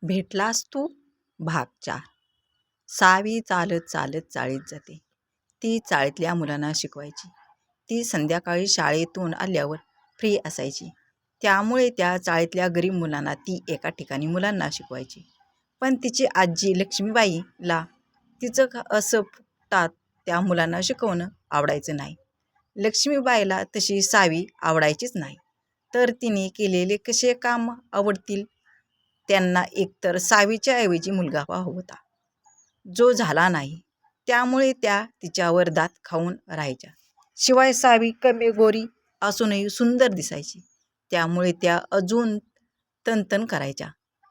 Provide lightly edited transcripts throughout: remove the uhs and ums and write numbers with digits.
भेटलास तू भाग 4. सावी चालत चालत चाळीत जाते. ती चाळीतल्या मुलांना शिकवायची. ती संध्याकाळी शाळेतून आल्यावर फ्री असायची. त्यामुळे त्या चाळीतल्या गरीब मुलांना ती एका ठिकाणी मुलांना शिकवायची. पण तिची आजी लक्ष्मीबाईला तिचं असं फुकटात त्या मुलांना शिकवणं आवडायचं नाही. लक्ष्मीबाईला तशी सावी आवडायचीच नाही. तर तिने केलेले कसे काम आवडतील? त्यांना एकतर सावीच्या ऐवजी मुलगा हवा होता, जो झाला नाही. त्यामुळे त्या तिच्यावर दात खाऊन राहायच्या. शिवाय सावी कमी गोरी असूनही सुंदर दिसायची. त्यामुळे त्या अजून तनतन करायच्या.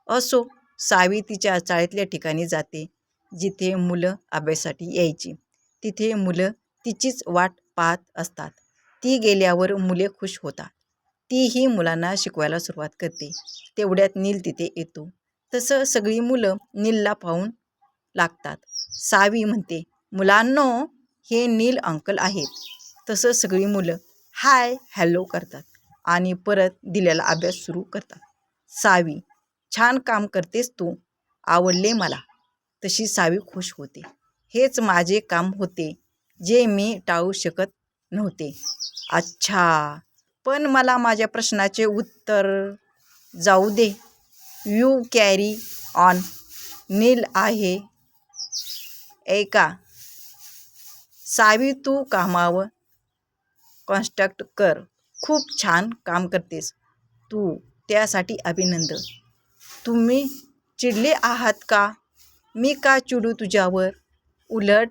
असो, सावी तिच्या चाळीतल्या ठिकाणी जाते, जिथे मुलं अभ्यासासाठी यायची. तिथे मुलं तिचीच वाट पाहत असतात. ती गेल्यावर मुले खुश होतात. तीही मुलांना शिकवायला सुरुवात करते. तेवढ्यात नील तिथे येतो. तसं सगळी मुलं नीलला पाहून लागतात. सावी म्हणते, मुलांनो, हे नील अंकल आहेत. तसं सगळी मुलं हाय हॅलो करतात आणि परत दिलेला अभ्यास सुरू करतात. सावी, छान काम करतेस तू, आवडले मला. तशी सावी खुश होते. हेच माझे काम होते, जे मी टाळू शकत नव्हते. अच्छा, पण मला माझ्या प्रश्नाचे उत्तर जाऊ दे. You carry on. नील आहे ऐका. सावी, तू कामावर कॉन्स्ट्रक्ट कर. खूप छान काम करतेस तू, त्यासाठी अभिनंदन. तुम्ही चिडले आहात का? मी का चिडू तुझ्यावर? उलट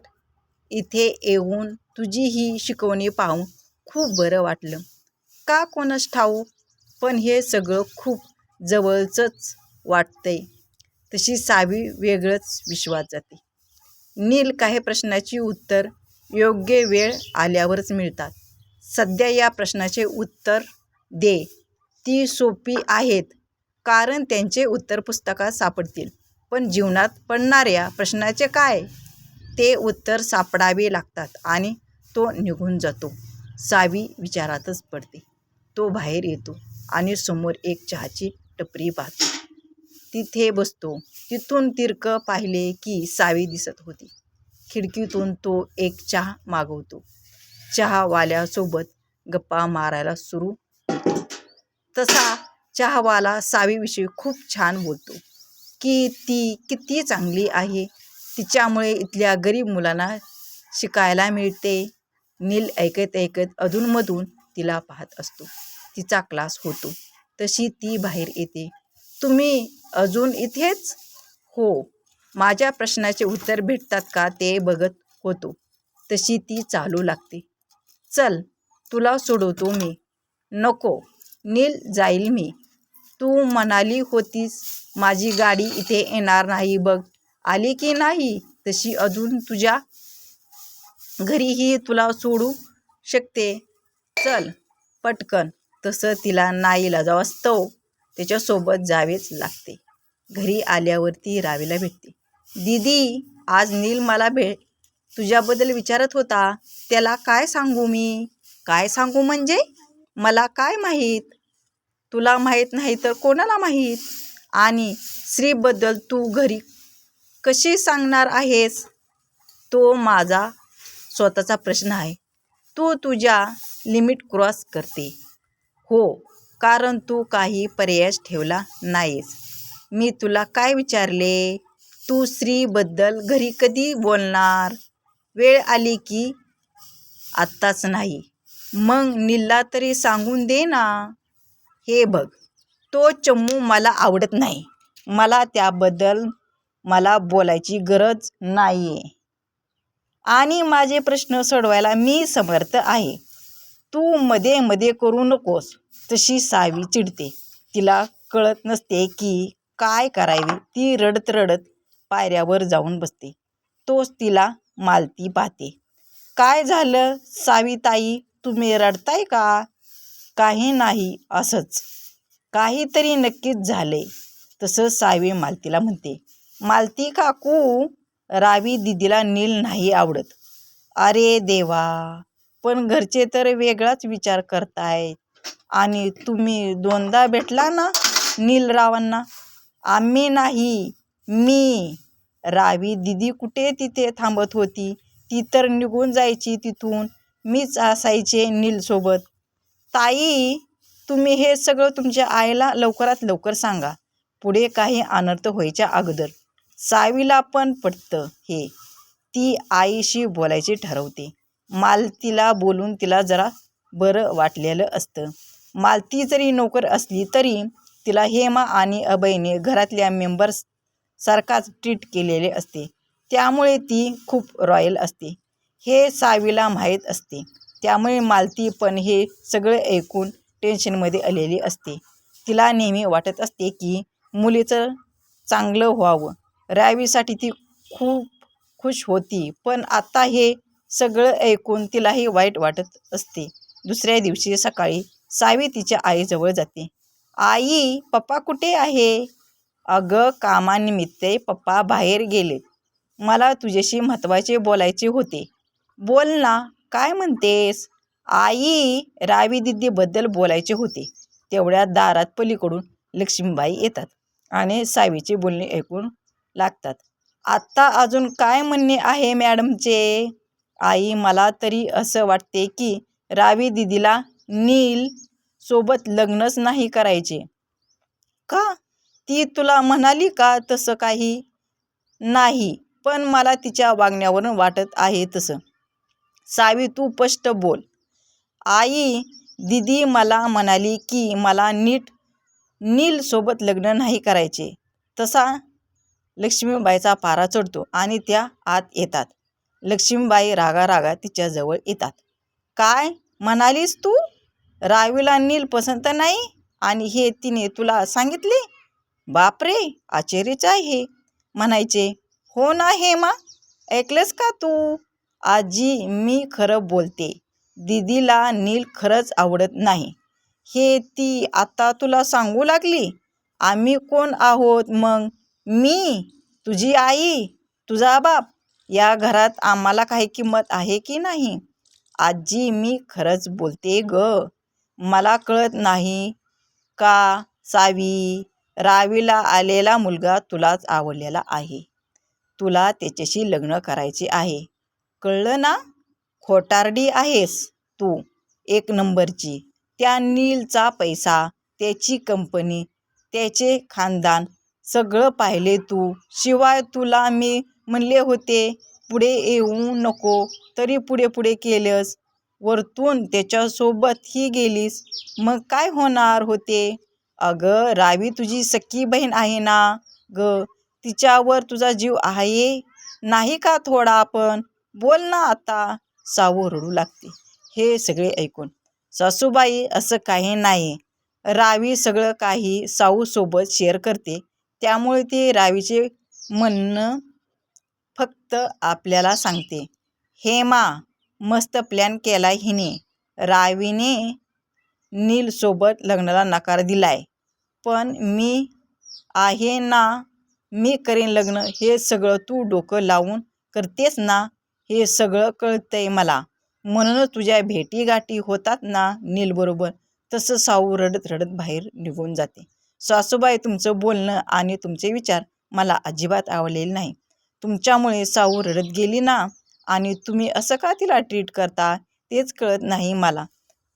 इथे येऊन तुझी ही शिकवणी पाहून खूप बरं वाटलं. का कोणास ठाऊक, पण हे सगळं खूप जवळचंच वाटतंय. तशी सावी वेगळंच विश्वास जाते. नील, काही प्रश्नाची उत्तर योग्य वेळ आल्यावरच मिळतात. सध्या या प्रश्नाचे उत्तर दे. ती सोपी आहेत, कारण त्यांचे उत्तर पुस्तकात सापडतील. पण जीवनात पडणाऱ्या प्रश्नाचे काय? ते उत्तर सापडावे लागतात आणि तो निघून जातो. सावी विचारातच पडते. तो बाहेर येतो आणि समोर एक चहाची टपरी पाहतो. तिथे बसतो. तिथून तिरकं पाहिले की सावी दिसत होती. खिडकीतून तो एक चहा मागवतो. चहावाल्यासोबत गप्पा मारायला सुरू होतो. तसा चहावाला सावीविषयी खूप छान बोलतो, की ती किती चांगली आहे. तिच्यामुळे इथल्या गरीब मुलांना शिकायला मिळते. नील ऐकत ऐकत अधूनमधून तिला पाहत असतो. तिचा क्लास होतो. तशी ती बाहेर येते. तुम्ही अजून इथेच? हो, माझ्या प्रश्नाचे उत्तर भेटतात का ते बघत होतो. तशी ती चालू लागते. चल, तुला सोडवतो मी. नको नील, जाईल मी. तू म्हणाली होतीस माझी गाडी इथे येणार नाही बघ, आली की नाही? तशी अजून तुझ्या घरीही तुला सोडू शकते. चल पटकन. तसं तिला नाईलाजास्तव त्याच्यासोबत जावेच लागते. घरी आल्यावरती रावीला भेटते. दीदी, आज नील मला तुझ्याबद्दल विचारत होता. त्याला काय सांगू मी? काय सांगू म्हणजे? मला काय माहीत? तुला माहीत नाही तर कोणाला माहीत? आणि श्रीबद्दल तू घरी कशी सांगणार आहेस? तो माझा स्वतःचा प्रश्न आहे. तू तुझ्या लिमिट क्रॉस करते. हो, कारण तू काही पर्यायच ठेवला नाहीस. मी तुला काय विचारले? तू श्रीबद्दल घरी कधी बोलणार? वेळ आली की. आत्ताच नाही. मग नीलला तरी सांगून दे ना. हे बघ, तो चम्मू मला आवडत नाही. मला बोलायची गरज नाहीये आणि माझे प्रश्न सोडवायला मी समर्थ आहे. तू मध्ये मध्ये करू नकोस. तशी सावी चिडते. तिला कळत नसते की काय करावे. ती रडत रडत पायऱ्यावर जाऊन बसते. तोच तिला मालती पाहते. काय झालं सावीताई, तुम्ही रडताय का? काही नाही, असंच. काहीतरी नक्कीच झालंय. तसं सावी मालतीला म्हणते. मालती काकू, रावी दीदीला नील नाही आवडत. अरे देवा, पण घरचे तर वेगळाच विचार करतायत. आणि तुम्ही दोनदा भेटला ना नीलरावांना. आम्ही नाही, मी. रावी दिदी कुठे तिथे थांबत होती. ती तर निघून जायची तिथून. मीच असायचे नीलसोबत. ताई, तुम्ही हे सगळं तुमच्या आईला लवकरात लवकर सांगा. पुढे काही अनर्थ व्हायच्या अगोदर. सावीला पण पटतं हे. ती आईशी बोलायचे ठरवते. मालतीला बोलून तिला जरा बरं वाटलेलं असतं. मालती जरी नोकर असली तरी तिला हेमा आणि अभयने घरातल्या मेंबर्स सारखाच ट्रीट केलेले असते. त्यामुळे ती खूप रॉयल असते. हे सावीला माहीत असते. त्यामुळे मालती पण हे सगळे ऐकून टेन्शनमध्ये आलेली असते. तिला नेहमी वाटत असते की मुलीचं चांगलं व्हावं. रावीसाठी ती खूप खुश होती, पण आता हे सगळं ऐकून तिलाही वाईट वाटत असते. दुसऱ्या दिवशी सकाळी सावी तिच्या आईजवळ जाते. आई, पप्पा कुठे आहे? अगं, कामानिमित्त पप्पा बाहेर गेले. मला तुझ्याशी महत्त्वाचे बोलायचे होते. बोल ना, काय म्हणतेस? आई, रावी दिदीबद्दल बोलायचे होते. तेवढ्या दारात पलीकडून लक्ष्मीबाई येतात आणि सावीचे बोलणे ऐकून लागतात. आत्ता अजून काय म्हणणे आहे मॅडमचे? आई, मला तरी असं वाटते की रावी दिदीला नील सोबत लग्नच नाही करायचे. का? ती तुला म्हणाली का तसं काही? नाही, पण मला तिच्या वागण्यावरून वाटत आहे तसं. सावी, तू स्पष्ट बोल. आई, दिदी मला म्हणाली की मला नील सोबत लग्न नाही करायचे. तसा लक्ष्मीबाईचा पारा चढतो आणि त्या आत येतात. लक्ष्मीबाई रागा तिच्याजवळ येतात. काय म्हणालीस तू? रावीला नील पसंत नाही आणि हे तिने तुला सांगितले? बापरे, आश्चर्यच आहे म्हणायचे. हो ना हेमा, ऐकलंस का तू? आजी, मी खरं बोलते. दीदीला नील खरंच आवडत नाही. हे ती आता तुला सांगू लागली? आम्ही कोण आहोत मग? मी, तुझी आई, तुझा बाप. या घरात आम्हाला काही किंमत आहे की नाही? आजी, मी खरंच बोलते ग. मला कळत नाही का सावी, रावीला आलेला मुलगा तुलाच आवडलेला आहे. तुला त्याच्याशी लग्न करायचे आहे. कळलं ना? खोटारडी आहेस तू, एक नंबरची. त्या नीलचा पैसा, त्याची कंपनी, त्याचे खानदान सगळं पाहिले तू. शिवाय तुला मी म्हणले होते पुढे येऊ नको, तरी पुढे केलंस. वरतून त्याच्यासोबतही गेलीस. मग काय होणार होते? अगं, रावी तुझी सख्खी बहीण आहे ना ग. तिच्यावर तुझा जीव आहे नाही का थोडा पण? बोल ना आता. सावू रडू लागते. हे सगळे ऐकून सासूबाई, असं काही नाही. रावी सगळं काही साऊसोबत शेअर करते. त्यामुळे ते रावीचे म्हणणं फक्त आपल्याला सांगते. हेमा, मस्त प्लॅन केला हिने. रावीने नीलसोबत लग्नाला नकार दिलाय. पण मी आहे ना, मी करेन लग्न. हे सगळं तू डोकं लावून करतेस ना, हे सगळं कळतंय मला. म्हणूनच तुझ्या भेटीगाठी होतात ना नीलबरोबर. तसं साऊ रडत बाहेर निघून जाते. सासूबाई, तुमचं बोलणं आणि तुमचे विचार मला अजिबात आवडलेले नाही. तुमच्यामुळे साऊ रडत गेली ना, आणि तुम्ही असं का तिला ट्रीट करता तेच कळत नाही मला.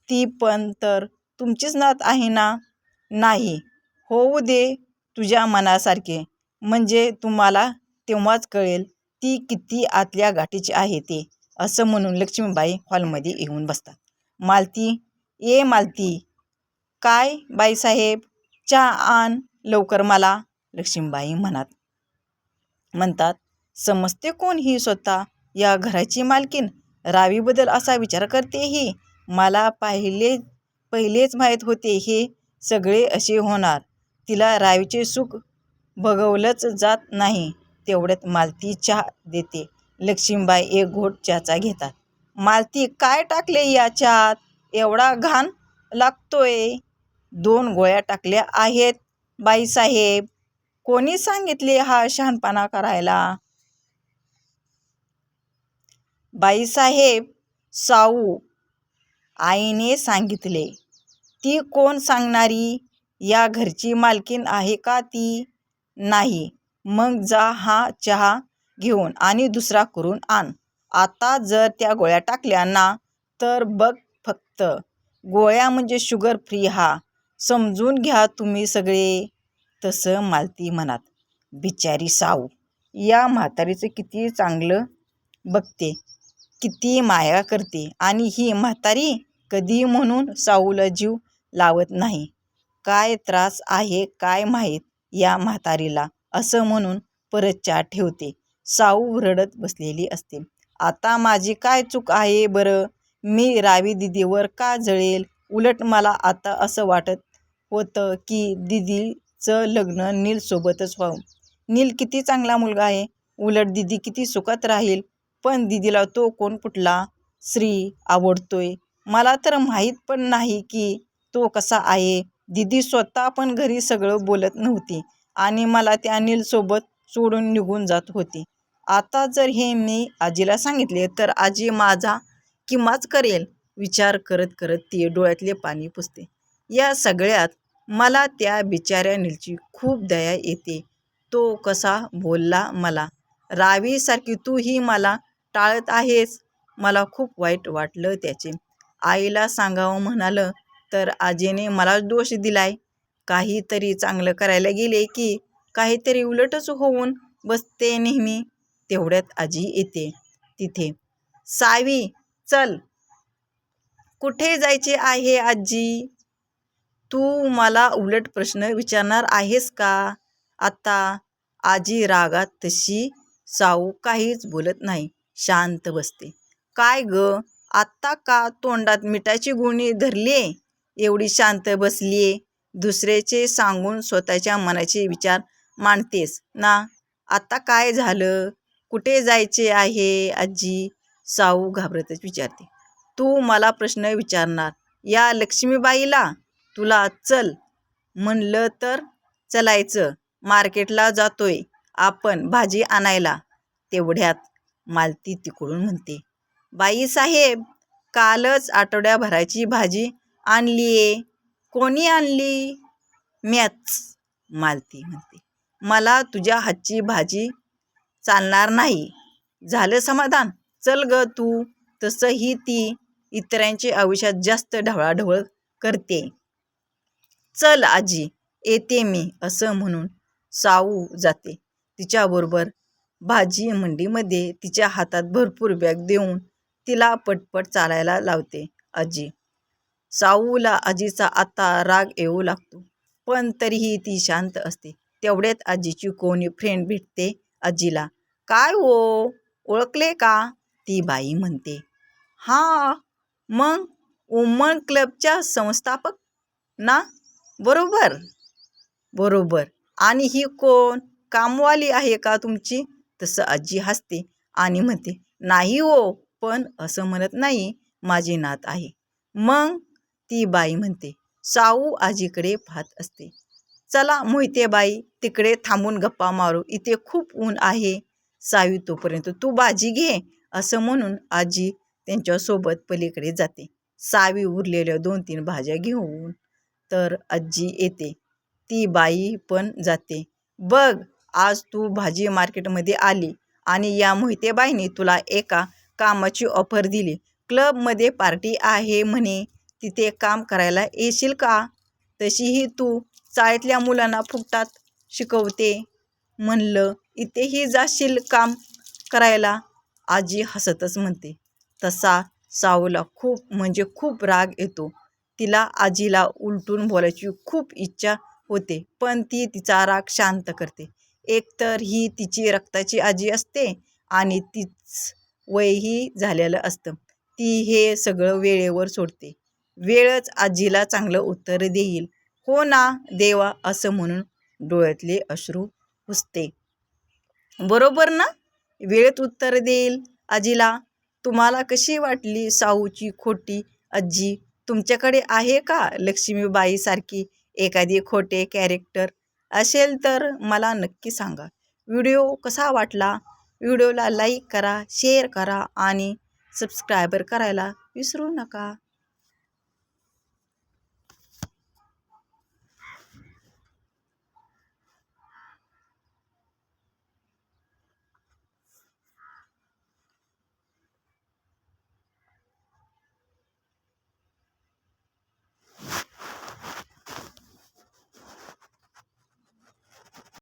ती पण तर तुमचीच नात आहे ना? नाही, होऊ दे तुझ्या मनासारखे. म्हणजे तुम्हाला तेव्हाच कळेल ती किती आतल्या गाठीची आहे ते. असं म्हणून लक्ष्मीबाई हॉलमध्ये येऊन बसतात. मालती, ये मालती. काय बाईसाहेब, चहा आण लवकर मला. लक्ष्मीबाई म्हणतात. समजते कोण ही स्वतः या घराची मालकीन? रावीबद्दल असा विचार करते ही. मला पहिलेच माहीत होते हे सगळे असे होणार. तिला रावीचे सुख भोगवलंच जात नाही. तेवढ्यात मालती चहा देते. लक्ष्मीबाई एक घोट चहाचा घेतात. मालती, काय टाकले या चहात? एवढा घाण लागतोय. 2 गोळ्या टाकल्या आहेत बाईसाहेब. कोणी सांगितले हा शहाणपणा करायला? बाईसाहेब, साऊ आईने सांगितले. ती कोण सांगणारी? या घरची मालकीन आहे का ती? नाही. मग जा हा चहा घेऊन आणि दुसरा करून आण. आता जर त्या गोळ्या टाकल्या ना तर बघ फक्त. गोळ्या म्हणजे शुगर फ्री हा. समजून घ्या तुम्ही सगळे. तसं मालती म्हणत. बिचारी साऊ या म्हातारीचं किती चांगलं बघते, किती माया करते. आणि ही म्हातारी कधी म्हणून साऊला जीव लावत नाही. काय त्रास आहे काय माहीत या म्हातारीला, असं म्हणून परत चहा ठेवते. साऊ रडत बसलेली असते. आता माझी काय चूक आहे बरं? मी रावी दिदीवर का जळेल? उलट मला आता असं वाटत होतं की दिदीचं लग्न नीलसोबतच व्हावं. नील किती चांगला मुलगा आहे. उलट दिदी किती सुखात राहील. पण दिदीला तो कोण कुठला श्री आवडतोय? मला तर माहीत पण नाही की तो कसा आहे. दिदी स्वतः पण घरी सगळं बोलत नव्हती आणि मला त्या नीलसोबत सोडून निघून जात होती. आता जर हे मी आजीला सांगितले तर आजी माझा किमाच करेल. विचार करत करत ती डोळ्यातले पाणी पुसते. या सगळ्यात मला त्या बिचाऱ्या नीलची खूप दया येते. तो कसा बोलला मला. रावीसारखी तूही मला टाळत आहेस. मला खूप वाईट वाटलं त्याचे. आईला सांगावं म्हणालं तर आजीने मलाच दोष दिलाय. काहीतरी चांगलं करायला गेले की काहीतरी उलटच होऊन बसते नेहमी. तेवढ्यात आजी येते तिथे. सावी चल. कुठे जायचे आहे आजी? तू मला उलट प्रश्न विचारणार आहेस का आता? आजी रागात तशी. साऊ काहीच बोलत नाही, शांत बसते. काय ग, आत्ता का तोंडात मिठाची गुणी धरलीये? एवढी शांत बसलीये. दुसऱ्याचे सांगून स्वतःच्या मनाचे विचार मांडतेस ना. आता काय झालं? कुठे जायचे आहे आजी? साऊ घाबरतच विचारते. तू मला प्रश्न विचारणार या लक्ष्मीबाईला? तुला चल म्हणलं तर चलायचं. मार्केटला जातोय आपण भाजी आणायला. तेवढ्यात मालती तिकडून म्हणते. बाईसाहेब, कालच आठवड्याभराची भाजी आणलीये. कोणी आणली? म्याच, मालती म्हणते. मला तुझ्या हातची भाजी चालणार नाही. झालं समाधान? चल ग तू. तसंही ती इतरांच्या आयुष्यात जास्त ढवळाढवळ करते. चल आजी, येते मी, असं म्हणून साऊ जाते. तिच्याबरोबर भाजी मंडीमध्ये तिच्या हातात भरपूर बॅग देऊन तिला पटपट चालायला लावते आजी. साऊला आजीचा आता राग येऊ लागतो, पण तरीही ती शांत असते. तेवढ्यात आजीची कोणी फ्रेंड भेटते आजीला. काय हो, ओळखले का? ती बाई म्हणते. हा, मग वुमन क्लबच्या संस्थापक ना? बरोबर बरोबर. आणि ही कोण, कामवाली आहे का तुमची? तसं आजी हसते आणि म्हणते. नाही हो, पण असं म्हणत नाही, माझी नात आहे. मग? ती बाई म्हणते. साऊ आजीकडे पाहत असते. चला मोहिते बाई, तिकडे थांबून गप्पा मारू, इथे खूप ऊन आहे. सावी तोपर्यंत तू भाजी घे, असं म्हणून आजी त्यांच्यासोबत पलीकडे जाते. सावी उरलेल्या 2-3 भाज्या घेऊन तर आजी येते. ती बाई पण जाते. बघ, आज तू भाजी मार्केटमध्ये आली आणि या मोहितेबाईंनी तुला एका कामाची ऑफर दिली. क्लबमध्ये पार्टी आहे म्हणे, तिथे काम करायला येशील का? तशीही तू शाळेतल्या मुलांना फुकटात शिकवते. म्हणलं इथेही जाशील काम करायला? आजी हसतच म्हणते. तसा साऊला खूप म्हणजे खूप राग येतो. तिला आजीला उलटून बोलायची खूप इच्छा होते, पण ती तिचा राग शांत करते. एकतर ही तिची रक्ताची आजी असते आणि तीच वयही झालेलं असतं. ती हे सगळं वेळेवर सोडते. वेळच आजीला चांगलं उत्तर देईल. हो ना देवा, असं म्हणून डोळ्यातले अश्रू पुसते. बरोबर ना? वेळेत उत्तर देईल आजीला. तुम्हाला कशी वाटली साऊची खोटी आजी? तुमच्याकडे आहे का लक्ष्मीबाईसारखी एखादी खोटे कॅरेक्टर? असेल तर मला नक्की सांगा. व्हिडिओ कसा वाटला? व्हिडिओला लाईक करा, शेअर करा आणि सबस्क्रायबर करायला विसरू नका.